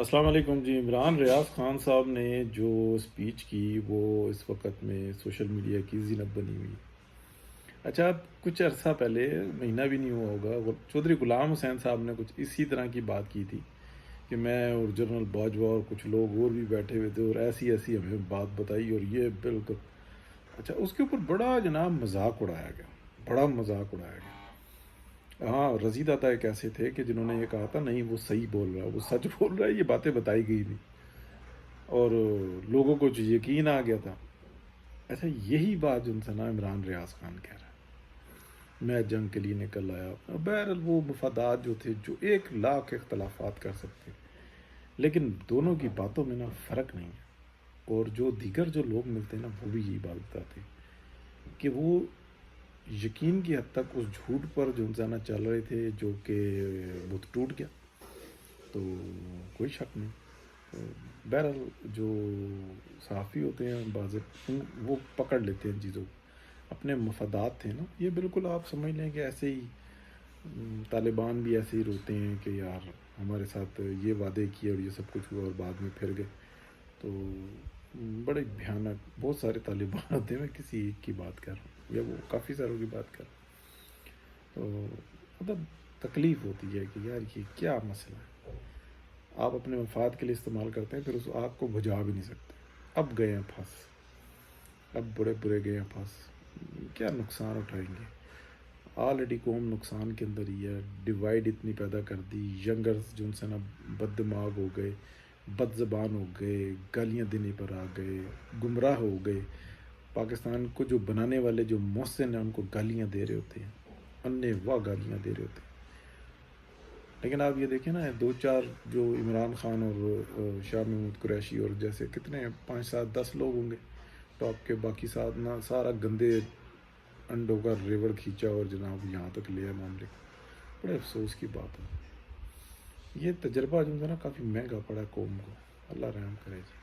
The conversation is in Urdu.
السلام علیکم جی۔ عمران ریاض خان صاحب نے جو اسپیچ کی وہ اس وقت میں سوشل میڈیا کی زینت بنی ہوئی۔ اچھا، اب کچھ عرصہ پہلے، مہینہ بھی نہیں ہوا ہوگا، چودھری غلام حسین صاحب نے کچھ اسی طرح کی بات کی تھی کہ میں اور جنرل باجوہ اور کچھ لوگ اور بھی بیٹھے ہوئے تھے اور ایسی ایسی ہمیں بات بتائی اور یہ بالکل اچھا اس کے اوپر بڑا جناب مذاق اڑایا گیا، بڑا مذاق اڑایا گیا۔ ہاں، رضی داتا ایک ایسے تھے کہ جنہوں نے یہ کہا تھا نہیں وہ صحیح بول رہا ہے، وہ سچ بول رہا ہے، یہ باتیں بتائی گئی تھی اور لوگوں کو جو یقین آ گیا تھا۔ ایسا یہی بات جو نا عمران ریاض خان کہہ رہا ہے، میں جنگ کے لیے نکل آیا۔ بہرحال وہ مفادات جو تھے، جو 1,00,000 اختلافات کر سکتے، لیکن دونوں کی باتوں میں نا فرق نہیں ہے۔ اور جو دیگر جو لوگ ملتے ہیں نا وہ بھی یہی بات بتاتے کہ وہ یقین کی حد تک اس جھوٹ پر جو انسان چل رہے تھے جو کہ بت ٹوٹ گیا، تو کوئی شک نہیں۔ بہرحال جو صحافی ہوتے ہیں بعض وہ پکڑ لیتے ہیں چیزوں کو، اپنے مفادات تھے نا، یہ بالکل آپ سمجھ لیں کہ ایسے ہی طالبان بھی ایسے ہی روتے ہیں کہ یار ہمارے ساتھ یہ وعدے کیے اور یہ سب کچھ ہوا اور بعد میں پھر گئے۔ تو بڑے بھیانک بہت سارے طالبان ہوتے ہیں، میں کسی ایک کی بات کر رہا ہوں یا وہ کافی ساروں کی بات کر رہا ہوں، تو مطلب تکلیف ہوتی ہے کہ یار یہ کیا مسئلہ ہے، آپ اپنے مفاد کے لیے استعمال کرتے ہیں، پھر اس آگ کو بجھا بھی نہیں سکتے۔ اب گئے ہیں پھنس، اب بڑے برے گئے ہیں پھنس، کیا نقصان اٹھائیں گے؟ آلریڈی قوم نقصان کے اندر ہی ہے، ڈیوائڈ اتنی پیدا کر دی، ینگرز جو ان سے نا بد دماغ ہو گئے، بد زبان ہو گئے، گالیاں دینے پر آ گئے، گمراہ ہو گئے۔ پاکستان کو جو بنانے والے جو محسن ہیں ان کو گالیاں دے رہے ہوتے ہیں، انے واہ گالیاں دے رہے ہوتے ہیں۔ لیکن آپ یہ دیکھیں نا، دو چار جو عمران خان اور شاہ محمود قریشی اور جیسے کتنے 5 7 10 لوگ ہوں گے ٹاپ کے، باقی ساتھ نا سارا گندے انڈوں کا ریوڑ کھینچا اور جناب یہاں تک لیا معاملے کو۔ بڑے افسوس کی بات ہے، یہ تجربہ جو ہے نا کافی مہنگا پڑا قوم کو۔ اللہ رحم کرے جی۔